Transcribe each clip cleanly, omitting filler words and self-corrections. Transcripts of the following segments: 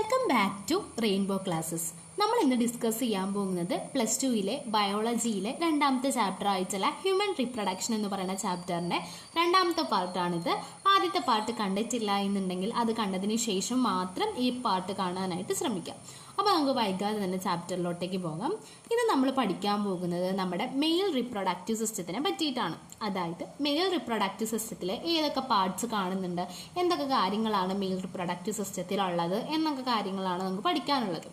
Welcome back to rainbow classes. നമ്മൾ ഇന്ന് discuss ചെയ്യാൻ പോകുന്നത് പ്ലസ് ടുവിലെ ബയോളജിയിലെ രണ്ടാമത്തെ ചാപ്റ്റർ ആയിട്ടുള്ള ഹ്യൂമൻ റീപ്രൊഡക്ഷൻ എന്ന് പറയുന്ന ചാപ്റ്ററിന്റെ രണ്ടാമത്തെ പാർട്ടാണിത്. ആദ്യത്തെ പാർട്ട് കണ്ടിട്ടില്ല എന്നുണ്ടെങ്കിൽ അത് കണ്ടതിന് ശേഷം മാത്രം ഈ പാർട്ട് കാണാനായിട്ട് ശ്രമിക്കാം. അപ്പോൾ നമുക്ക് വൈകാതെ തന്നെ ചാപ്റ്ററിലോട്ടേക്ക് പോകാം. ഇത് നമ്മൾ പഠിക്കാൻ പോകുന്നത് നമ്മുടെ മെയിൽ റീപ്രൊഡക്റ്റീവ് സിസ്റ്റത്തിനെ പറ്റിയിട്ടാണ്. അതായത് മെയിൽ റീപ്രൊഡക്റ്റീവ് സിസ്റ്റത്തിൽ ഏതൊക്കെ പാർട്സ് കാണുന്നുണ്ട്, എന്തൊക്കെ കാര്യങ്ങളാണ് മെയിൽ റീപ്രൊഡക്റ്റീവ് സിസ്റ്റത്തിലുള്ളത് എന്നൊക്കെ കാര്യങ്ങളാണ് നമുക്ക് പഠിക്കാനുള്ളത്.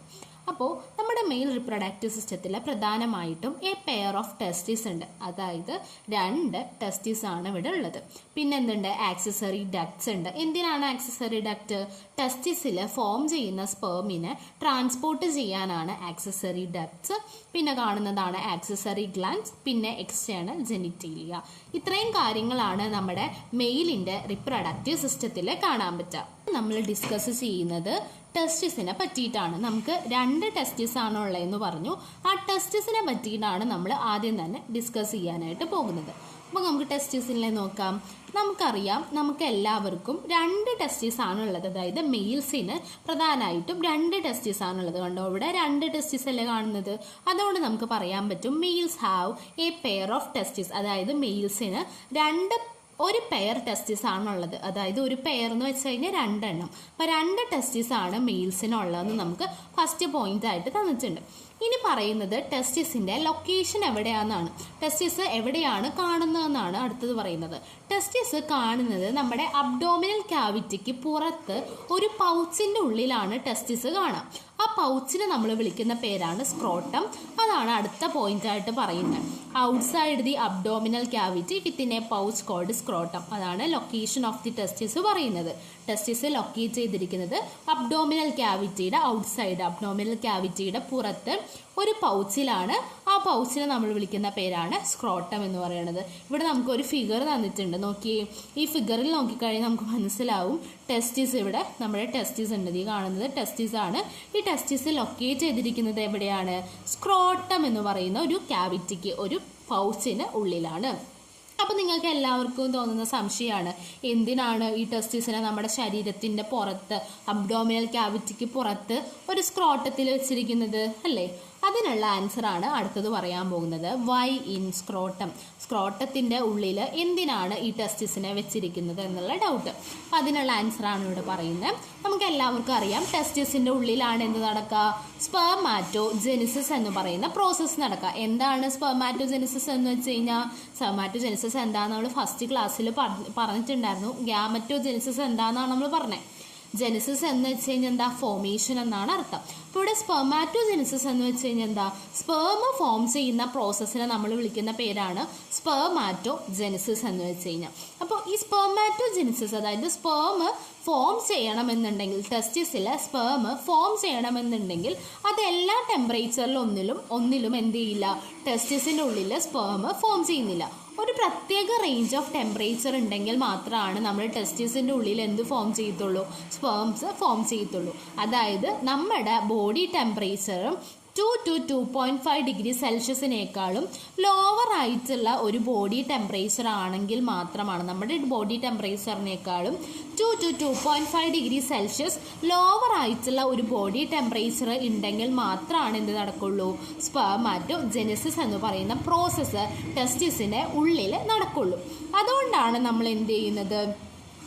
അപ്പോൾ നമ്മുടെ മെയിൽ റീപ്രൊഡക്റ്റീവ് സിസ്റ്റത്തിൽ പ്രധാനമായിട്ടും എ പെയർ ഓഫ് ടെസ്റ്റിസ് ഉണ്ട്. അതായത് 2 ടെസ്റ്റിസ് ആണ് ഇവിടെ ഉള്ളത്. പിന്നെ എന്തുണ്ട്, ആക്സസറി ഡക്ട്സ് ഉണ്ട്. എന്തിനാണ് ആക്സസറി ഡക്ട്? ടെസ്റ്റിസിൽ ഫോം ചെയ്യുന്ന സ്പെർമിനെ ട്രാൻസ്പോർട്ട് ചെയ്യാനാണ് ആക്സസറി ഡക്ട്സ്. പിന്നെ കാണുന്നതാണ് ആക്സസറി ഗ്ലാൻഡ്സ്, പിന്നെ എക്സ്റ്റേണൽ ജെനിറ്റീലിയ. ഇത്രയും കാര്യങ്ങളാണ് നമ്മുടെ മെയിലിന്റെ റീപ്രൊഡക്റ്റീവ് സിസ്റ്റത്തിൽ കാണാൻ പറ്റുക. നമ്മൾ ഡിസ്കസ് ചെയ്യുന്നത് ടെസ്റ്റിസിനെ പറ്റിയിട്ടാണ്. നമുക്ക് 2 ടെസ്റ്റിസ് ആണ് ഉള്ളതെന്ന് പറഞ്ഞു. ആ ടെസ്റ്റിസിനെ പറ്റിയിട്ടാണ് നമ്മൾ ആദ്യം തന്നെ ഡിസ്കസ് ചെയ്യാനായിട്ട് പോകുന്നത്. അപ്പോൾ നമുക്ക് ടെസ്റ്റിസിനെ നോക്കാം. നമുക്കറിയാം, നമുക്ക് എല്ലാവർക്കും 2 ടെസ്റ്റിസ് ആണുള്ളത്. അതായത് മെയിൽസിന് പ്രധാനമായിട്ടും 2 ടെസ്റ്റിസ് ആണുള്ളത്. കണ്ടോ, ഇവിടെ 2 ടെസ്റ്റിസ് അല്ലേ കാണുന്നത്. അതുകൊണ്ട് നമുക്ക് പറയാൻ പറ്റും males have a pair of testis. അതായത് മെയിൽസിന് ഒരു പെയർ ടെസ്റ്റിസ് ആണുള്ളത്. അതായത് ഒരു പെയർ എന്ന് വെച്ച് കഴിഞ്ഞാൽ 2 എണ്ണം. അപ്പോൾ 2 ടെസ്റ്റിസ് ആണ് മെയിൽസിനുള്ളതെന്ന് നമുക്ക് ഫസ്റ്റ് പോയിന്റ് ആയിട്ട് തന്നിട്ടുണ്ട്. ഇനി പറയുന്നത് ടെസ്റ്റിസിന്റെ ലൊക്കേഷൻ എവിടെയാണെന്നാണ്. ടെസ്റ്റിസ് എവിടെയാണ് കാണുന്നതെന്നാണ് അടുത്തത് പറയുന്നത്. ടെസ്റ്റിസ് കാണുന്നത് നമ്മുടെ അബ്ഡോമിനൽ ക്യാവിറ്റിക്ക് പുറത്ത് ഒരു പൗച്ചിന്റെ ഉള്ളിലാണ് ടെസ്റ്റിസ് കാണാം. ആ പൗച്ചിനെ നമ്മൾ വിളിക്കുന്ന പേരാണ് സ്ക്രോട്ടം. അതാണ് അടുത്ത പോയിന്റ് ആയിട്ട് പറയുന്നത്. Outside the abdominal cavity within a pouch called scrotum. അതാണ് ലൊക്കേഷൻ ഓഫ് ദി ടെസ്റ്റിസ് പറയുന്നത്. ടെസ്റ്റിസ് ലൊക്കേറ്റ് ചെയ്തിരിക്കുന്നത് അബ്ഡോമിനൽ ക്യാവിറ്റിയുടെ ഔട്ട്സൈഡ്, അബ്ഡോമിനൽ ക്യാവിറ്റിയുടെ പുറത്ത് ഒരു പൗച്ചിലാണ്. ആ പൗച്ചിനെ നമ്മൾ വിളിക്കുന്ന പേരാണ് സ്ക്രോട്ടം എന്ന് പറയുന്നത്. ഇവിടെ നമുക്കൊരു ഫിഗർ തന്നിട്ടുണ്ട്. നോക്കിയേ, ഈ ഫിഗറിൽ നോക്കിക്കഴിഞ്ഞാൽ നമുക്ക് മനസ്സിലാവും ടെസ്റ്റിസ്. ഇവിടെ നമ്മുടെ ടെസ്റ്റിസ് ഉണ്ട്. ഈ കാണുന്നത് ടെസ്റ്റിസ് ആണ്. ഈ ടെസ്റ്റിസ് ലൊക്കേറ്റ് ചെയ്തിരിക്കുന്നത് എവിടെയാണ്? സ്ക്രോട്ടം എന്ന് പറയുന്ന ഒരു ക്യാവിറ്റിക്ക്, ഒരു പൗച്ചിന് ഉള്ളിലാണ്. അപ്പോൾ നിങ്ങൾക്ക് എല്ലാവർക്കും തോന്നുന്ന സംശയമാണ്, എന്തിനാണ് ഈ ടെസ്റ്റിസിനെ നമ്മുടെ ശരീരത്തിൻ്റെ പുറത്ത്, അബ്ഡോമിനൽ ക്യാവിറ്റിക്ക് പുറത്ത് ഒരു സ്ക്രോട്ടത്തിൽ വെച്ചിരിക്കുന്നത് അല്ലേ? അതിനുള്ള ആൻസറാണ് അടുത്തത് പറയാൻ പോകുന്നത്. Y in scrotum? സ്ക്രോട്ടത്തിൻ്റെ ഉള്ളിൽ എന്തിനാണ് ഈ ടെസ്റ്റിസിനെ വെച്ചിരിക്കുന്നത് എന്നുള്ള ഡൗട്ട്. അപ്പം അതിനുള്ള ആൻസറാണ് ഇവിടെ പറയുന്നത്. നമുക്ക് എല്ലാവർക്കും അറിയാം, ടെസ്റ്റിസിൻ്റെ ഉള്ളിലാണ് എന്ത് നടക്കുക? സ്പെർമാറ്റോജെനിസിസ് എന്ന് പറയുന്ന പ്രോസസ്സ് നടക്കുക. എന്താണ് സ്പെർമാറ്റോജെനിസിസ് എന്ന് വെച്ച് കഴിഞ്ഞാൽ, സ്പെർമാറ്റോജെനിസിസ് എന്താണെന്ന് നമ്മൾ ഫസ്റ്റ് ക്ലാസ്സിൽ പറഞ്ഞിട്ടുണ്ടായിരുന്നു. ഗ്യാമറ്റോജെനിസിസ് എന്താണെന്നാണ് നമ്മൾ പറഞ്ഞത്. ജെനിസിസ് എന്ന് വെച്ച് കഴിഞ്ഞാൽ എന്താ? ഫോമേഷൻ എന്നാണ് അർത്ഥം. അപ്പോൾ ഇവിടെ സ്പെർമാറ്റോജെനിസിസ് എന്ന് വെച്ച് കഴിഞ്ഞാൽ എന്താ? സ്പേമ ഫോം ചെയ്യുന്ന പ്രോസസ്സിനെ നമ്മൾ വിളിക്കുന്ന പേരാണ് സ്പെർമാറ്റോജെനിസിസ് എന്ന് വെച്ച് കഴിഞ്ഞാൽ. അപ്പോൾ ഈ സ്പെർമാറ്റോജെനിസിസ്, അതായത് സ്പേം ഫോം ചെയ്യണമെന്നുണ്ടെങ്കിൽ, ടെസ്റ്റിസിലെ സ്പേം ഫോം ചെയ്യണമെന്നുണ്ടെങ്കിൽ അത് എല്ലാ ടെമ്പറേച്ചറിലും എന്ത് ചെയ്യില്ല? ടെസ്റ്റിസിൻ്റെ ഉള്ളിൽ സ്പേം ഫോം ചെയ്യുന്നില്ല. ഒരു പ്രത്യേക റേഞ്ച് ഓഫ് ടെമ്പറേച്ചർ ഉണ്ടെങ്കിൽ മാത്രമാണ് നമ്മൾ ടെസ്റ്റിസിൻ്റെ ഉള്ളിൽ എന്ത് ഫോം ചെയ്യത്തുള്ളൂ? സ്പേംസ് ഫോം ചെയ്യത്തുള്ളൂ. അതായത് നമ്മുടെ ബോഡി ടെമ്പറേച്ചറും 2 to 2.5 ഡിഗ്രി സെൽഷ്യസിനേക്കാളും ലോവർ ആയിട്ടുള്ള ഒരു ബോഡി ടെമ്പറേച്ചർ ആണെങ്കിൽ മാത്രമാണ്, നമ്മുടെ ബോഡി ടെമ്പറേച്ചറിനേക്കാളും 2 to 2.5 ഡിഗ്രി സെൽഷ്യസ് ലോവർ ആയിട്ടുള്ള ഒരു ബോഡി ടെമ്പറേച്ചർ ഉണ്ടെങ്കിൽ മാത്രമാണ് എന്ത് നടക്കുള്ളൂ? സ്പെർമാറ്റോജെനിസിസ് എന്ന് പറയുന്ന പ്രോസസ്സ് ടെസ്റ്റിസിൻ്റെ ഉള്ളിൽ നടക്കുള്ളൂ. അതുകൊണ്ടാണ് നമ്മൾ എന്ത് ചെയ്യുന്നത്?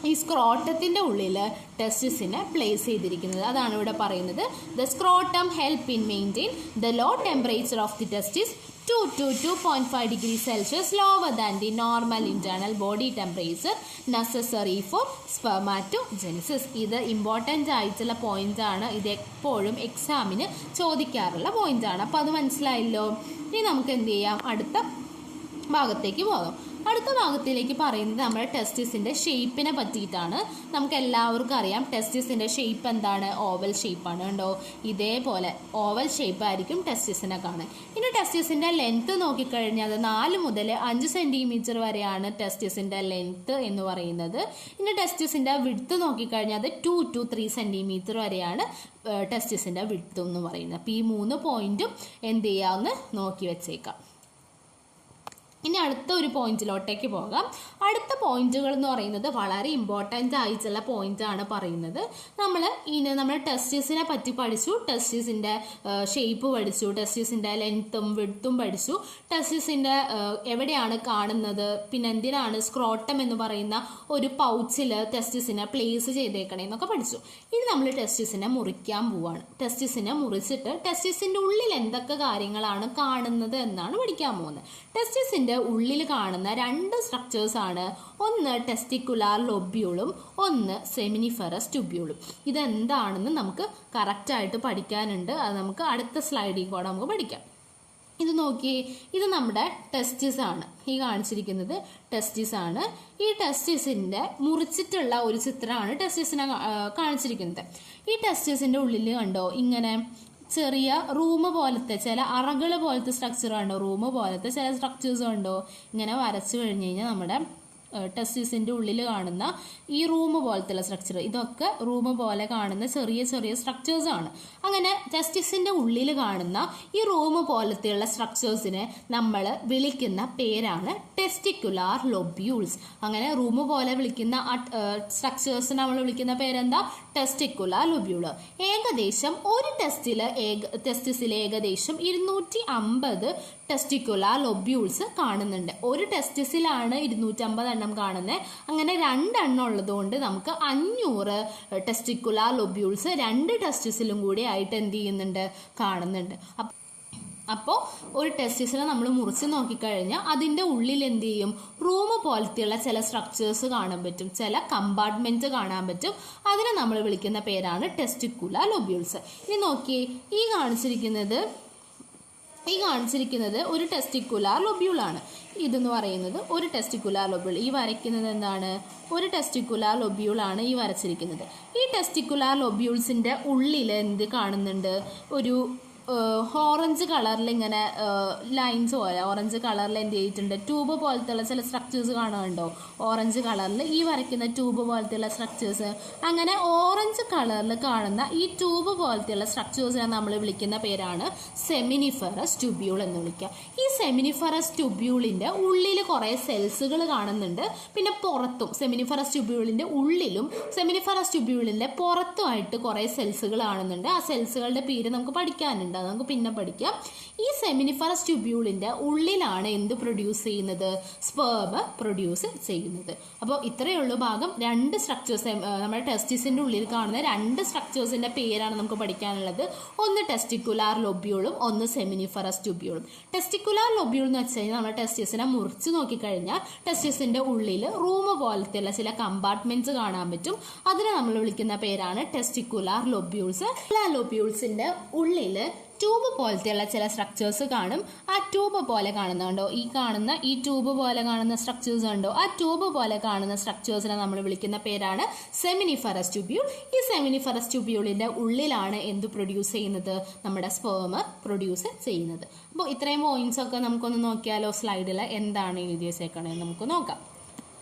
ഈ സ്ക്രോട്ടത്തിൻ്റെ ഉള്ളിൽ ടെസ്റ്റിസിനെ പ്ലേസ് ചെയ്തിരിക്കുന്നത്. അതാണ് ഇവിടെ പറയുന്നത്. The scrotum help in maintain the low temperature of the testis 2 to 2.5 degree Celsius lower than the normal internal body temperature necessary for spermatogenesis. ഇത് ഇമ്പോർട്ടൻ്റ് ആയിട്ടുള്ള പോയിന്റ് ആണ്. ഇത് എപ്പോഴും എക്സാമിന് ചോദിക്കാറുള്ള പോയിന്റ് ആണ്. അപ്പോൾ അത് മനസ്സിലായല്ലോ. ഇനി നമുക്ക് എന്ത് ചെയ്യാം? അടുത്ത ഭാഗത്തേക്ക് പോകാം. അടുത്ത ഭാഗത്തിലേക്ക് പറയുന്നത് നമ്മുടെ ടെസ്റ്റിസിൻ്റെ ഷേപ്പിനെ പറ്റിയിട്ടാണ്. നമുക്ക് എല്ലാവർക്കും അറിയാം ടെസ്റ്റിസിൻ്റെ ഷേപ്പ് എന്താണ്? ഓവൽ ഷേപ്പാണ്. കണ്ടോ, ഇതേപോലെ ഓവൽ ഷേപ്പ് ആയിരിക്കും ടെസ്റ്റിസിനെ കാണാൻ. ഇനി ടെസ്റ്റിസിൻ്റെ ലെങ്ത്ത് നോക്കിക്കഴിഞ്ഞാൽ 4 മുതൽ 5 സെൻറ്റിമീറ്റർ വരെയാണ് ടെസ്റ്റിസിൻ്റെ ലെങ്ത്ത് എന്ന് പറയുന്നത്. ഇനി ടെസ്റ്റിസിൻ്റെ വിഡ്ത്ത് നോക്കിക്കഴിഞ്ഞാൽ 2 to 3 സെൻറ്റിമീറ്റർ വരെയാണ് ടെസ്റ്റിസിൻ്റെ വിഡ്ത്ത് എന്ന് പറയുന്നത്. അപ്പോൾ ഈ 3 പോയിന്റും എന്ത് ചെയ്യാമെന്ന് നോക്കി വെച്ചേക്കാം. ഇനി അടുത്ത ഒരു പോയിന്റിലോട്ടേക്ക് പോകാം. അടുത്ത പോയിന്റുകൾ എന്ന് പറയുന്നത് വളരെ ഇമ്പോർട്ടൻ്റ് ആയിട്ടുള്ള പോയിന്റാണ് പറയുന്നത്. നമ്മൾ ടെസ്റ്റിസിനെ പറ്റി പഠിച്ചു, ടെസ്റ്റിസിൻ്റെ ഷേപ്പ് പഠിച്ചു, ടെസ്റ്റിസിൻ്റെ ലെങ്ത്തും വിഡ്ത്തും പഠിച്ചു, ടെസ്റ്റിസിൻ്റെ എവിടെയാണ് കാണുന്നത്, പിന്നെ എന്തിനാണ് സ്ക്രോട്ടം എന്ന് പറയുന്ന ഒരു പൗച്ചിൽ ടെസ്റ്റിസിനെ പ്ലേസ് ചെയ്തേക്കണേ എന്നൊക്കെ പഠിച്ചു. ഇനി നമ്മൾ ടെസ്റ്റിസിനെ മുറിക്കാൻ പോവാണ്. ടെസ്റ്റിസിനെ മുറിച്ചിട്ട് ടെസ്റ്റിസിൻ്റെ ഉള്ളിൽ എന്തൊക്കെ കാര്യങ്ങളാണ് കാണുന്നത് എന്നാണ് പഠിക്കാൻ പോകുന്നത്. ടെസ്റ്റിസിൻ്റെ ഉള്ളിൽ കാണുന്ന രണ്ട് സ്ട്രക്ചേഴ്സ് ആണ്, ഒന്ന് ടെസ്റ്റിക്കുലാർ ലൊബ്യൂളും ഒന്ന് സെമിനിഫറസ് ട്യൂബ്യൂളും. ഇതെന്താണെന്ന് നമുക്ക് കറക്റ്റായിട്ട് പഠിക്കാനുണ്ട്. അത് നമുക്ക് അടുത്ത സ്ലൈഡിൽ കൂടെ നമുക്ക് പഠിക്കാം. ഇത് നോക്കിയേ, ഇത് നമ്മുടെ ടെസ്റ്റിസ് ആണ്. ഈ കാണിച്ചിരിക്കുന്നത് ടെസ്റ്റിസ് ആണ്. ഈ ടെസ്റ്റിസിൻ്റെ മുറിച്ചിട്ടുള്ള ഒരു ചിത്രമാണ് ടെസ്റ്റിസിനെ കാണിച്ചിരിക്കുന്നത്. ഈ ടെസ്റ്റിസിൻ്റെ ഉള്ളിൽ കണ്ടോ ഇങ്ങനെ ചെറിയ റൂം പോലത്തെ ചില അറകൾ പോലത്തെ സ്ട്രക്ചർ കണ്ടോ, റൂം പോലത്തെ ചില സ്ട്രക്ചേഴ്സ് കണ്ടോ, ഇങ്ങനെ വരച്ചു കഴിഞ്ഞ് കഴിഞ്ഞാൽ നമ്മുടെ ടെസ്റ്റിസിൻ്റെ ഉള്ളിൽ കാണുന്ന ഈ റൂം പോലത്തെ സ്ട്രക്ചർ, ഇതൊക്കെ റൂം പോലെ കാണുന്ന ചെറിയ ചെറിയ സ്ട്രക്ചേഴ്സ് ആണ്. അങ്ങനെ ടെസ്റ്റിസിൻ്റെ ഉള്ളിൽ കാണുന്ന ഈ റൂം പോലത്തെയുള്ള സ്ട്രക്ചേഴ്സിനെ നമ്മൾ വിളിക്കുന്ന പേരാണ് ടെസ്റ്റിക്കുലാർ ലൊബ്യൂൾസ്. അങ്ങനെ റൂം പോലെ വിളിക്കുന്ന സ്ട്രക്ചേഴ്സിനെ നമ്മൾ വിളിക്കുന്ന പേരെന്താ? ടെസ്റ്റിക്കുലാർ ലൊബ്യൂള്. ഏകദേശം ഒരു ടെസ്റ്റിസിൽ ഏകദേശം 250 ടെസ്റ്റിക്കുലാർ ലൊബ്യൂൾസ് കാണുന്നുണ്ട്. ഒരു ടെസ്റ്റിസിലാണ് 250 എണ്ണം കാണുന്നത്. അങ്ങനെ 2 എണ്ണം ഉള്ളതുകൊണ്ട് നമുക്ക് 500 ടെസ്റ്റിക്കുലാർ ലൊബ്യൂൾസ് 2 ടെസ്റ്റിസിലും കൂടി ആയിട്ട് എന്ത് ചെയ്യുന്നുണ്ട്? കാണുന്നുണ്ട്. അപ്പോൾ ഒരു ടെസ്റ്റിസിനെ നമ്മൾ മുറിച്ച് നോക്കിക്കഴിഞ്ഞാൽ അതിൻ്റെ ഉള്ളിൽ എന്ത് ചെയ്യും? റൂം പോലത്തെയുള്ള ചില സ്ട്രക്ചേഴ്സ് കാണാൻ പറ്റും, ചില കമ്പാർട്ട്മെൻറ്റ് കാണാൻ പറ്റും. അതിനെ നമ്മൾ വിളിക്കുന്ന പേരാണ് ടെസ്റ്റിക്കുലാർ ലൊബ്യൂൾസ്. ഇനി നോക്കിയേ, ഈ കാണിച്ചിരിക്കുന്നത് ഒരു ടെസ്റ്റിക്കുലാർ ലൊബ്യൂളാണ്. ഇതെന്ന് പറയുന്നത് ഒരു ടെസ്റ്റിക്കുലാർ ലൊബ്യൂൾ. ഈ വരയ്ക്കുന്നത് എന്താണ്? ഒരു ടെസ്റ്റിക്കുലാർ ലൊബ്യൂളാണ് ഈ വരച്ചിരിക്കുന്നത്. ഈ ടെസ്റ്റിക്കുലാർ ലൊബ്യൂൾസിൻ്റെ ഉള്ളിൽ എന്ത് കാണുന്നുണ്ട്? ഒരു ഓറഞ്ച് കളറിൽ ഇങ്ങനെ ലൈൻസ് പോലെ ഓറഞ്ച് കളറിൽ എന്ത് ചെയ്തിട്ടുണ്ട്? ട്യൂബ് പോലത്തെയുള്ള ചില സ്ട്രക്ചേഴ്സ് കാണുന്നുണ്ടോ? ഓറഞ്ച് കളറിൽ ഈ വരയ്ക്കുന്ന ട്യൂബ് പോലത്തെയുള്ള സ്ട്രക്ചേഴ്സ്. അങ്ങനെ ഓറഞ്ച് കളറിൽ കാണുന്ന ഈ ട്യൂബ് പോലത്തെയുള്ള സ്ട്രക്ചേഴ്സിനെ നമ്മൾ വിളിക്കുന്ന പേരാണ് സെമിനിഫറസ് ട്യൂബ്യൂൾ എന്ന് വിളിക്കുക. ഈ സെമിനിഫറസ് ട്യൂബ്യൂളിൻ്റെ ഉള്ളിൽ കുറേ സെൽസുകൾ കാണുന്നുണ്ട്. പിന്നെ പുറത്തും സെമിനിഫറസ് ട്യൂബ്യൂളിൻ്റെ ഉള്ളിലും സെമിനിഫറസ് ട്യൂബ്യൂളിൻ്റെ പുറത്തുമായിട്ട് കുറേ സെൽസുകൾ കാണുന്നുണ്ട്. ആ സെൽസുകളുടെ പേര് നമുക്ക് പഠിക്കാനുണ്ട്, നമുക്ക് പിന്നെ പഠിക്കാം. ഈ സെമിനിഫറസ് ട്യൂബ്യൂളിൻ്റെ ഉള്ളിലാണ് എന്ത് പ്രൊഡ്യൂസ് ചെയ്യുന്നത്? സ്പേം പ്രൊഡ്യൂസ് ചെയ്യുന്നത്. അപ്പോൾ ഇത്രയേ ഉള്ളൂ ഭാഗം. 2 സ്ട്രക്ചേഴ്സ് നമ്മുടെ ടെസ്റ്റിസിൻ്റെ ഉള്ളിൽ കാണുന്ന 2 സ്ട്രക്ചേഴ്സിൻ്റെ പേരാണ് നമുക്ക് പഠിക്കാനുള്ളത്. ഒന്ന് ടെസ്റ്റിക്കുലാർ ലൊബ്യൂളും ഒന്ന് സെമിനിഫറസ് ട്യൂബ്യൂളും. ടെസ്റ്റിക്കുലാർ ലൊബ്യൂൾ എന്ന് വെച്ച് കഴിഞ്ഞാൽ നമ്മുടെ ടെസ്റ്റിസിനെ മുറിച്ച് നോക്കിക്കഴിഞ്ഞാൽ ടെസ്റ്റിസിൻ്റെ ഉള്ളിൽ റൂം പോലത്തെയുള്ള ചില കമ്പാർട്ട്മെൻറ്റ്സ് കാണാൻ പറ്റും. അതിനെ നമ്മൾ വിളിക്കുന്ന പേരാണ് ടെസ്റ്റിക്കുലാർ ലൊബ്യൂൾസ്. ലൊബ്യൂൾസിൻ്റെ ഉള്ളിൽ ട്യൂബ് പോലത്തെയുള്ള ചില സ്ട്രക്ചേഴ്സ് കാണും. ആ ട്യൂബ് പോലെ കാണുന്നുണ്ടോ? ഈ ട്യൂബ് പോലെ കാണുന്ന സ്ട്രക്ചേഴ്സ് ഉണ്ടോ? ആ ട്യൂബ് പോലെ കാണുന്ന സ്ട്രക്ചേഴ്സിനെ നമ്മൾ വിളിക്കുന്ന പേരാണ് സെമിനിഫറസ് ട്യൂബ്യൂൾ. ഈ സെമിനിഫറസ് ട്യൂബ്യൂളിൻ്റെ ഉള്ളിലാണ് എന്ത് പ്രൊഡ്യൂസ് ചെയ്യുന്നത്? നമ്മുടെ സ്പേം പ്രൊഡ്യൂസ് ചെയ്യുന്നത്. അപ്പോൾ ഇത്രയും പോയിന്റ്സ് ഒക്കെ നമുക്കൊന്ന് നോക്കിയാലോ? സ്ലൈഡിൽ എന്താണ് എഴുതി വെച്ചേക്കണത് നമുക്ക് നോക്കാം.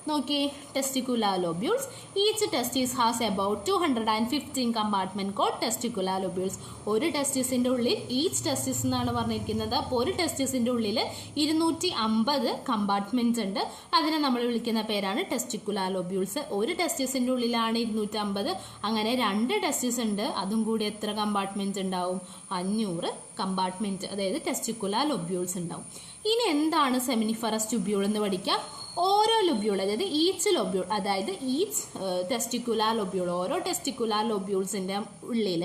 നോക്കിയേ, testicular lobules. Each testis has about 215 compartment called testicular lobules. ഒരു ടെസ്റ്റിസിൻ്റെ ഉള്ളിൽ ഈച്ച് ടെസ്റ്റിസ് എന്നാണ് പറഞ്ഞിരിക്കുന്നത്. അപ്പോൾ ഒരു ടെസ്റ്റിസിൻ്റെ ഉള്ളിൽ 250 കമ്പാർട്ട്മെന്റ്സ് ഉണ്ട്. അതിനെ നമ്മൾ വിളിക്കുന്ന പേരാണ് ടെസ്റ്റിക്കുലാർ ലൊബ്യൂൾസ്. ഒരു ടെസ്റ്റിസിൻ്റെ ഉള്ളിലാണ് 250. അങ്ങനെ 2 ടെസ്റ്റിസ് ഉണ്ട്. അതും കൂടി എത്ര കമ്പാർട്ട്മെന്റ്സ് ഉണ്ടാവും? 500 കമ്പാർട്ട്മെന്റ്, അതായത് ടെസ്റ്റിക്കുലാർ ലൊബ്യൂൾസ് ഉണ്ടാവും. ഇനി എന്താണ് സെമിനിഫറസ് ട്യൂബ്യൂൾ എന്ന് പഠിക്കാം. ഓരോ ലൊബ്യൂൾ, അതായത് ഈച്ച് ലൊബ്യൂൾ, അതായത് ഈച്ച് ടെസ്റ്റിക്കുലാർ ലൊബ്യൂൾ, ഓരോ ടെസ്റ്റിക്കുലാർ ലൊബ്യൂൾസിൻ്റെ ഉള്ളിൽ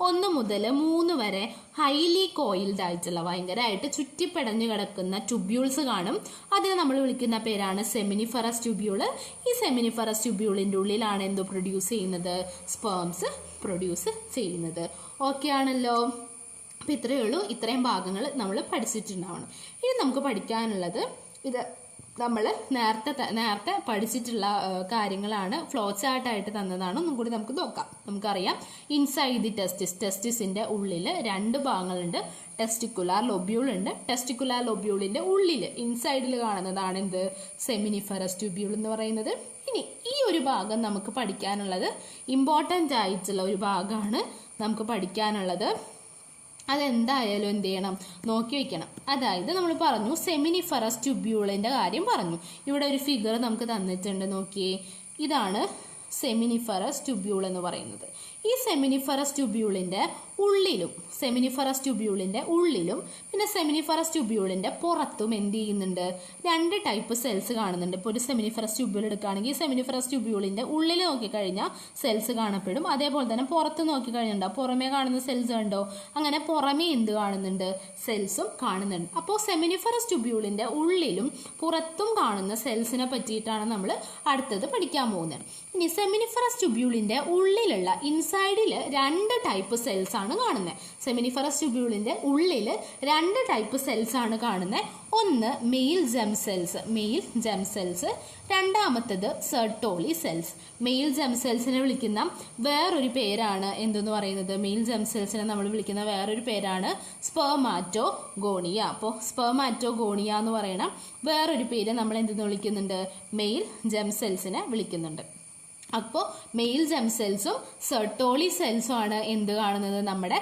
1 മുതൽ 3 വരെ ഹൈലി കോയിൽഡ് ആയിട്ടുള്ള ഭയങ്കരമായിട്ട് ചുറ്റിപ്പടഞ്ഞു കിടക്കുന്ന ട്യൂബ്യൂൾസ് കാണും. അതിനെ നമ്മൾ വിളിക്കുന്ന പേരാണ് സെമിനിഫറസ് ട്യൂബ്യൂള്. ഈ സെമിനിഫറസ് ട്യൂബ്യൂളിൻ്റെ ഉള്ളിലാണ് എന്ത് പ്രൊഡ്യൂസ് ചെയ്യുന്നത്? സ്പേംസ് പ്രൊഡ്യൂസ് ചെയ്യുന്നത്. ഓക്കെ ആണല്ലോ? അപ്പം ഇത്രയേ ഉള്ളൂ. ഇത്രയും ഭാഗങ്ങൾ നമ്മൾ പഠിച്ചിട്ടുണ്ടാവണം. ഇനി നമുക്ക് പഠിക്കാനുള്ളത് ഇത് നമ്മൾ നേരത്തെ പഠിച്ചിട്ടുള്ള കാര്യങ്ങളാണ്. ഫ്ലോ ചാർട്ടായിട്ട് തന്നതാണ്. ഒന്നും കൂടി നമുക്ക് നോക്കാം. നമുക്കറിയാം, ഇൻസൈഡ് ദി ടെസ്റ്റിസിൻ്റെ ഉള്ളിൽ 2 ഭാഗങ്ങളുണ്ട്. ടെസ്റ്റിക്കുലാർ ലൊബ്യൂൾ ഉണ്ട്. ടെസ്റ്റിക്കുലാർ ലൊബ്യൂളിൻ്റെ ഉള്ളിൽ ഇൻസൈഡിൽ കാണുന്നതാണ് എന്ത്? സെമിനിഫറസ് ട്യൂബ്യൂൾ എന്ന് പറയുന്നത്. ഇനി ഈ ഒരു ഭാഗം നമുക്ക് പഠിക്കാനുള്ളത് ഇമ്പോർട്ടൻ്റ് ആയിട്ടുള്ള ഒരു ഭാഗമാണ് നമുക്ക് പഠിക്കാനുള്ളത്. അതെന്തായാലും എന്ത് ചെയ്യണം, നോക്കി വെക്കണം. അതായത് നമ്മൾ പറഞ്ഞു സെമിനിഫറസ് ട്യൂബ്യൂളിന്റെ കാര്യം പറഞ്ഞു. ഇവിടെ ഒരു ഫിഗർ നമുക്ക് തന്നിട്ടുണ്ട്, നോക്കിയേ. ഇതാണ് സെമിനിഫറസ് ട്യൂബ്യൂൾ എന്ന് പറയുന്നത്. ഈ സെമിനിഫറസ് ട്യൂബ്യൂളിന്റെ ഉള്ളിലും പിന്നെ സെമിനിഫറസ് ട്യൂബ്യൂളിന്റെ പുറത്തും എന്ത് ചെയ്യുന്നുണ്ട്, 2 ടൈപ്പ് സെൽസ് കാണുന്നുണ്ട്. ഇപ്പോൾ ഒരു സെമിനിഫറസ് ട്യൂബ്യൂൾ എടുക്കുകയാണെങ്കിൽ സെമിനിഫറസ് ട്യൂബ്യൂളിന്റെ ഉള്ളിൽ നോക്കിക്കഴിഞ്ഞാൽ സെൽസ് കാണപ്പെടും. അതേപോലെ തന്നെ പുറത്ത് നോക്കിക്കഴിഞ്ഞാൽ പുറമേ കാണുന്ന സെൽസ് ഉണ്ടോ, അങ്ങനെ പുറമേ എന്ത് കാണുന്നുണ്ട്, സെൽസും കാണുന്നുണ്ട്. അപ്പോൾ സെമിനിഫറസ് ട്യൂബ്യൂളിന്റെ ഉള്ളിലും പുറത്തും കാണുന്ന സെൽസിനെ പറ്റിയിട്ടാണ് നമ്മൾ അടുത്തത് പഠിക്കാൻ പോകുന്നത്. ഇനി സെമിനിഫറസ് ട്യൂബ്യൂളിന്റെ ഉള്ളിലുള്ള ഇൻസൈഡില് 2 ടൈപ്പ് സെൽസ് ആണ് കാണുന്നത്. സെമിനിഫറസ് ട്യൂബ്യൂളിന്റെ ഉള്ളിൽ 2 ടൈപ്പ് സെൽസ് ആണ് കാണുന്നത്. ഒന്ന് മെയിൽ ജെം സെൽസ്, രണ്ടാമത്തത് സെർട്ടോളി സെൽസ്. മെയിൽ ജെം സെൽസിനെ വിളിക്കുന്ന വേറൊരു പേരാണ് എന്തെന്ന് പറയുന്നത്, മെയിൽ ജെം സെൽസിനെ നമ്മൾ വിളിക്കുന്ന വേറൊരു പേരാണ് സ്പെർമാറ്റോഗോണിയ. അപ്പോൾ സ്പെർമാറ്റോഗോണിയ എന്ന് പറയുന്ന വേറൊരു പേര് നമ്മൾ എന്തെന്ന് വിളിക്കുന്നുണ്ട്, മെയിൽ ജെം സെൽസിനെ വിളിക്കുന്നുണ്ട്. അപ്പോൾ മെയിൽ ജെം സെൽസും സെർട്ടോളി സെൽസും ആണ് എന്ത് കാണുന്നത്, നമ്മുടെ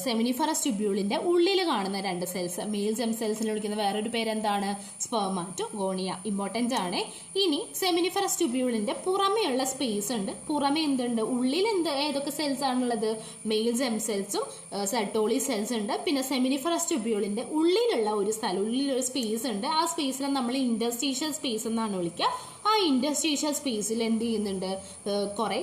സെമിനിഫറസ് ട്യൂബ്യൂളിന്റെ ഉള്ളിൽ കാണുന്ന 2 സെൽസ്. മെയിൽ ജെം സെൽസിനെ വിളിക്കുന്ന വേറൊരു പേരെന്താണ്, സ്പെർമാറ്റോഗോണിയ. ഇമ്പോർട്ടന്റ് ആണ്. ഇനി സെമിനിഫറസ് ട്യൂബ്യൂളിന്റെ പുറമെയുള്ള സ്പേസ് ഉണ്ട്. പുറമെ എന്തുണ്ട്, ഉള്ളിൽ ഏതൊക്കെ സെൽസ് ആണുള്ളത്, മെയിൽ ജെം സെൽസും സെർട്ടോളി സെൽസ് ഉണ്ട്. പിന്നെ സെമിനിഫറസ് ട്യൂബ്യൂളിന്റെ ഉള്ളിലുള്ള ഒരു സ്പേസ് ഉണ്ട്. ആ സ്പേസിനെ നമ്മൾ ഇന്റർസ്റ്റീഷ്യൽ സ്പേസ് എന്നാണ് വിളിക്കുക. ആ ഇന്റർസ്റ്റീഷ്യൽ സ്പേസിൽ എന്ത് ചെയ്യുന്നുണ്ട്, കുറെ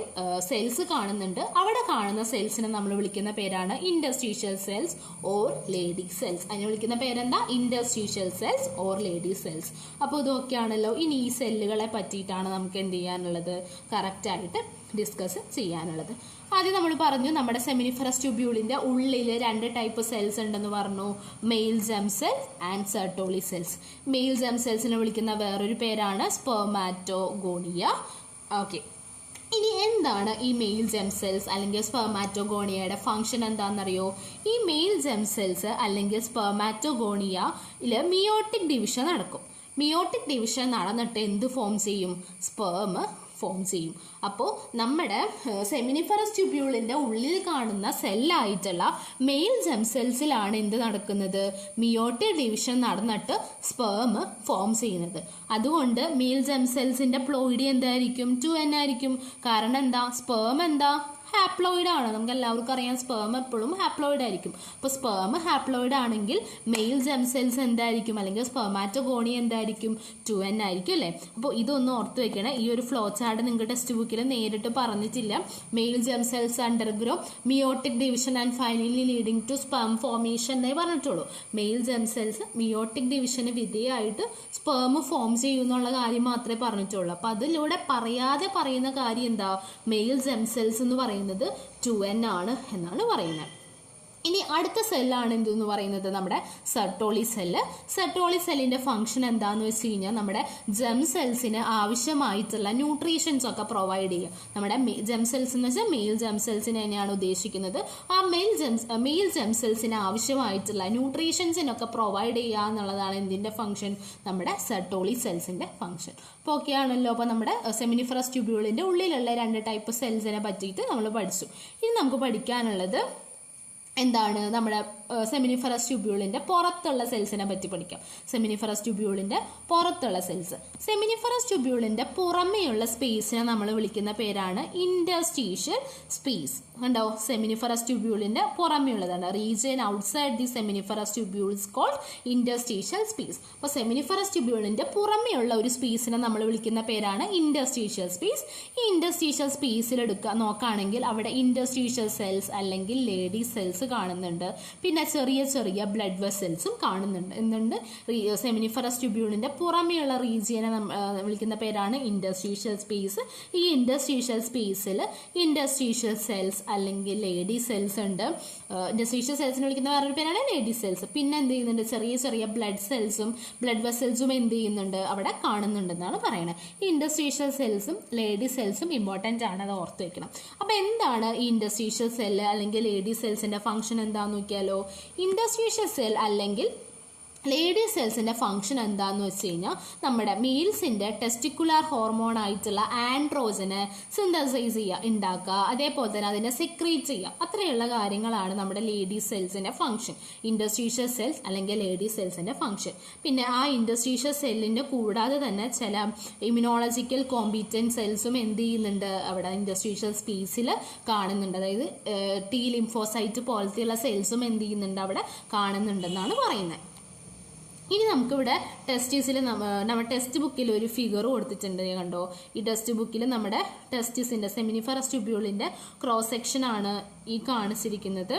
സെൽസ് കാണുന്നുണ്ട്. അവിടെ കാണുന്ന സെൽസിനെ നമ്മൾ വിളിക്കുന്ന പേരാണ് interstitial cells or lady cells. അതിനെ വിളിക്കുന്ന പേരെന്താ, interstitial cells or lady cells. അപ്പോൾ ഇതൊക്കെയാണല്ലോ. ഇനി ഈ സെല്ലുകളെ പറ്റിയിട്ടാണ് നമുക്ക് എന്ത് ചെയ്യാനുള്ളത്, കറക്റ്റായിട്ട് ഡിസ്കസ് ചെയ്യാനുള്ളത്. ആദ്യം നമ്മൾ പറഞ്ഞു നമ്മുടെ സെമിനിഫറസ് ട്യൂബ്യൂളിന്റെ ഉള്ളിൽ 2 ടൈപ്പ് സെൽസ് ഉണ്ടെന്ന് പറഞ്ഞു, male germ cells and Sertoli cells. Male germ സെൽസിനെ വിളിക്കുന്ന വേറൊരു പേരാണ് സ്പെർമാറ്റോഗോണിയ. ഓക്കെ, ഇനി എന്താണ് ഈ മെയിൽ ജെം സെൽസ് അല്ലെങ്കിൽ സ്പെർമാറ്റോഗോണിയയുടെ ഫംഗ്ഷൻ എന്താണെന്നറിയോ? ഈ മെയിൽ ജെം സെൽസ് അല്ലെങ്കിൽ സ്പെർമാറ്റോഗോണിയയിൽ മിയോട്ടിക് ഡിവിഷൻ നടക്കും. മിയോട്ടിക് ഡിവിഷൻ നടന്നിട്ട് എന്ത് ഫോം ചെയ്യും, സ്പെർം ഫോം ചെയ്യും. അപ്പോൾ നമ്മുടെ സെമിനിഫറസ് ട്യൂബ്യൂളിന്റെ ഉള്ളിൽ കാണുന്ന സെല്ലായിട്ടുള്ള മെയിൽ ജെം സെൽസിലാണ് എന്ത് നടക്കുന്നത്, മിയോട്ടിക് ഡിവിഷൻ നടന്നിട്ട് സ്പെർം ഫോം ചെയ്യുന്നത്. അതുകൊണ്ട് മെയിൽ ജെം സെൽസിന്റെ പ്ലോയിഡി എന്തായിരിക്കും, 2n ആയിരിക്കും. കാരണം എന്താ, സ്പെർം എന്താ, ഹാപ്ലോയിഡ് ആണ്. നമുക്ക് എല്ലാവർക്കും അറിയാം സ്പെർം എപ്പോഴും ഹാപ്ലോയിഡ് ആയിരിക്കും. അപ്പോൾ സ്പെർം ഹാപ്ലോയിഡ് ആണെങ്കിൽ മെയിൽ ജെം സെൽസ് എന്തായിരിക്കും, അല്ലെങ്കിൽ സ്പെർമാറ്റോഗോണിയ എന്തായിരിക്കും, 2n ആയിരിക്കും അല്ലേ. അപ്പോൾ ഇതൊന്നും ഓർത്ത് വെക്കണം. ഈ ഒരു ഫ്ലോ ചാർട്ട് നിങ്ങൾക്ക് ടെക്സ്റ്റ് ബുക്കിൽ നേരിട്ട് പറഞ്ഞിട്ടില്ല. Male germ cells undergo meiotic division and finally leading to sperm formation എന്നേ പറഞ്ഞിട്ടുള്ളൂ. മെയിൽ ജെം സെൽസ് മിയോട്ടിക് ഡിവിഷന് വിധേയമായിട്ട് സ്പെർം ഫോം ചെയ്യുന്നുള്ള കാര്യം മാത്രമേ പറഞ്ഞിട്ടുള്ളൂ. അപ്പോൾ അതിലൂടെ പറയാതെ പറയുന്ന കാര്യം എന്താ, മെയിൽ ജെം സെൽസ് എന്ന് പറയുന്നത് 2n ആണ് എന്നാണ് പറയുന്നത്. ഇനി അടുത്ത സെല്ലാണ് എന്തെന്ന് പറയുന്നത്, നമ്മുടെ സെർട്ടോളി സെല്ല്. സെർട്ടോളി സെല്ലിന്റെ ഫംഗ്ഷൻ എന്താന്ന് വെച്ച് കഴിഞ്ഞാൽ നമ്മുടെ ജെം സെൽസിന് ആവശ്യമായിട്ടുള്ള ന്യൂട്രീഷൻസ് ഒക്കെ പ്രൊവൈഡ് ചെയ്യുക. നമ്മുടെ ജെം സെൽസ് എന്ന് വെച്ചാൽ മെയിൽ ജെം സെൽസിനെ തന്നെയാണ് ഉദ്ദേശിക്കുന്നത്. ആ മെയിൽ ജെം സെൽസിന് ആവശ്യമായിട്ടുള്ള ന്യൂട്രീഷൻസിനൊക്കെ പ്രൊവൈഡ് ചെയ്യുക എന്നുള്ളതാണ് എന്തിന്റെ ഫംഗ്ഷൻ, നമ്മുടെ സെർട്ടോളി സെൽസിന്റെ ഫംഗ്ഷൻ. അപ്പോൾ ഓക്കെ ആണല്ലോ. അപ്പോൾ നമ്മുടെ സെമിനിഫറസ് ട്യൂബ്യൂളിന്റെ ഉള്ളിലുള്ള 2 ടൈപ്പ് സെൽസിനെ പറ്റിയിട്ട് നമ്മൾ പഠിച്ചു. ഇനി നമുക്ക് പഠിക്കാനുള്ളത് എന്താണ്, നമ്മുടെ സെമിനിഫറസ് ട്യൂബ്യൂളിന്റെ പുറത്തുള്ള സെൽസിനെ പറ്റി പഠിക്കാം. സെമിനിഫറസ് ട്യൂബ്യൂളിന്റെ പുറത്തുള്ള സെൽസ്. സെമിനിഫറസ് ട്യൂബ്യൂളിന്റെ പുറമെയുള്ള സ്പേസിനെ നമ്മൾ വിളിക്കുന്ന പേരാണ് ഇന്റർസ്റ്റീഷ്യൽ സ്പേസ്. കണ്ടോ, സെമിനിഫറസ് ട്യൂബ്യൂളിന്റെ പുറമെയുള്ളതാണ് region outside the seminiferous tubules called interstitial space. അപ്പോൾ സെമിനിഫറസ് ട്യൂബ്യൂളിന്റെ പുറമെയുള്ള ഒരു സ്പേസിനെ നമ്മൾ വിളിക്കുന്ന പേരാണ് ഇന്റർസ്റ്റീഷ്യൽ സ്പേസ്. ഈ ഇന്റർസ്റ്റീഷ്യൽ സ്പേസിൽ നോക്കുകയാണെങ്കിൽ അവിടെ ഇന്റർസ്റ്റീഷ്യൽ സെൽസ് അല്ലെങ്കിൽ ലേഡി സെൽസ് കാണുന്നുണ്ട്. പിന്നെ ചെറിയ ചെറിയ ബ്ലഡ് വെസൽസും കാണുന്നുണ്ട്. എന്തുണ്ട്, സെമിനിഫറസ് ട്യൂബ്യൂളിന്റെ പുറമെയുള്ള റീജിയനെ വിളിക്കുന്ന പേരാണ് ഇന്റർസ്റ്റീഷ്യൽ സ്പേസ്. ഈ ഇന്റർസ്റ്റീഷ്യൽ സ്പേസിൽ ഇന്റർസ്റ്റീഷ്യൽ സെൽസ് അല്ലെങ്കിൽ ലേഡി സെൽസ് ഉണ്ട്. ഇന്റർസ്റ്റീഷ്യൽ സെൽസിനെ വിളിക്കുന്ന വേറൊരു പേരാണ് ലേഡി സെൽസ്. പിന്നെ എന്ത് ചെയ്യുന്നുണ്ട്, ചെറിയ ചെറിയ ബ്ലഡ് സെൽസും ബ്ലഡ് വെസൽസും എന്ത് ചെയ്യുന്നുണ്ട്, അവിടെ കാണുന്നുണ്ടെന്നാണ് പറയുന്നത്. ഈ ഇന്റർസ്റ്റീഷ്യൽ സെൽസും ലേഡി സെൽസും ഇമ്പോർട്ടൻ്റ് ആണ്, അത് ഓർത്ത് വെക്കണം. അപ്പോൾ എന്താണ് ഈ ഇന്റർസ്റ്റീഷ്യൽ സെല്ല് അല്ലെങ്കിൽ ലേഡി സെൽസിന്റെ ഫംഗ്ഷൻ എന്താന്ന് നോക്കിയാലോ. ഇന്റർസ്റ്റീഷ്യൽ സെൽ അല്ലെങ്കിൽ ലേഡി സെൽസിന്റെ ഫംഗ്ഷൻ എന്താന്ന് വെച്ച് കഴിഞ്ഞാൽ നമ്മുടെ മെയിൽസിന്റെ ടെസ്റ്റിക്കുലാർ ഹോർമോൺ ആയിട്ടുള്ള ആൻഡ്രോജനെ സിന്തസൈസ് ചെയ്യുക, ഉണ്ടാക്കുക, അതേപോലെ തന്നെ അതിനെ സെക്രീറ്റ് ചെയ്യുക, അത്രയുള്ള കാര്യങ്ങളാണ് നമ്മുടെ ലേഡി സെൽസിന്റെ ഫംഗ്ഷൻ. ഇൻഡസ്ട്രീഷ്യൽ സെൽസ് അല്ലെങ്കിൽ ലേഡി സെൽസിന്റെ ഫംഗ്ഷൻ. പിന്നെ ആ ഇൻഡസ്ട്രീഷ്യൽ സെല്ലിന്റെ കൂടാതെ തന്നെ ചില ഇമ്യൂണോളജിക്കൽ കോമ്പീറ്റന്റ് സെൽസും എന്ത് ചെയ്യുന്നുണ്ട് അവിടെ ഇൻഡസ്ട്രീഷ്യൽ സ്പേസിൽ കാണുന്നുണ്ട്. അതായത് ടി ലിംഫോസൈറ്റ് പോലത്തെയുള്ള സെൽസും എന്ത് ചെയ്യുന്നുണ്ട് അവിടെ കാണുന്നുണ്ടെന്നാണ് പറയുന്നത്. ഇനി നമുക്കിവിടെ ടെസ്റ്റിസിൽ നമ്മുടെ ടെക്സ്റ്റ് ബുക്കിൽ ഒരു ഫിഗർ കൊടുത്തിട്ടുണ്ട്, കണ്ടോ? ഈ ടെക്സ്റ്റ് ബുക്കിൽ നമ്മുടെ ടെസ്റ്റിസിന്റെ സെമിനിഫറസ് ട്യൂബ്യൂളിന്റെ ക്രോസ് സെക്ഷൻ ആണ് ഈ കാണിച്ചിരിക്കുന്നത്.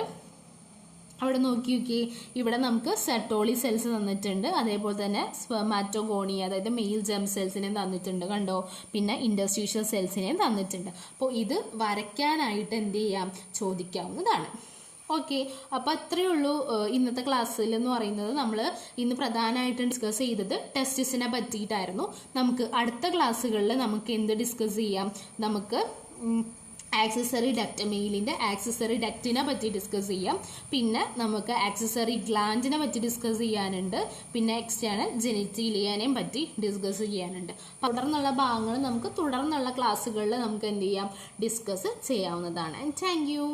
അവിടെ നോക്കി ഇവിടെ നമുക്ക് സെർട്ടോളി സെൽസ് തന്നിട്ടുണ്ട്, അതേപോലെ തന്നെ സ്പെർമാറ്റോഗോണിയ അതായത് മെയിൽ ജെം സെൽസിനെയും തന്നിട്ടുണ്ട്, കണ്ടോ? പിന്നെ ഇൻഡസ്ട്രീഷ്യൽ സെൽസിനെയും തന്നിട്ടുണ്ട്. അപ്പോൾ ഇത് വരയ്ക്കാനായിട്ട് എന്ത് ചെയ്യാം, ചോദിക്കാവുന്നതാണ്. ഓക്കെ, അപ്പോൾ അത്രയേ ഉള്ളൂ ഇന്നത്തെ ക്ലാസ്സിൽ എന്ന് പറയുന്നത്. നമ്മൾ ഇന്ന് പ്രധാനമായിട്ടും ഡിസ്കസ് ചെയ്തത് ടെസ്റ്റിസിനെ പറ്റിയിട്ടായിരുന്നു. നമുക്ക് അടുത്ത ക്ലാസ്സുകളിൽ നമുക്ക് എന്ത് ഡിസ്കസ് ചെയ്യാം, നമുക്ക് ആക്സസറി ഡക്റ്റ്, മെയിലിൻ്റെ ആക്സസറി ഡക്റ്റിനെ പറ്റി ഡിസ്കസ് ചെയ്യാം. പിന്നെ നമുക്ക് ആക്സസറി ഗ്ലാൻഡിനെ പറ്റി ഡിസ്കസ് ചെയ്യാനുണ്ട്. പിന്നെ എക്സ്റ്റേണൽ ജെനിറ്റീലിയനെയും പറ്റി ഡിസ്കസ് ചെയ്യാനുണ്ട്. തുടർന്നുള്ള ഭാഗങ്ങൾ നമുക്ക് തുടർന്നുള്ള ക്ലാസ്സുകളിൽ നമുക്ക് എന്ത് ചെയ്യാം, ഡിസ്കസ് ചെയ്യാവുന്നതാണ്. Thank you.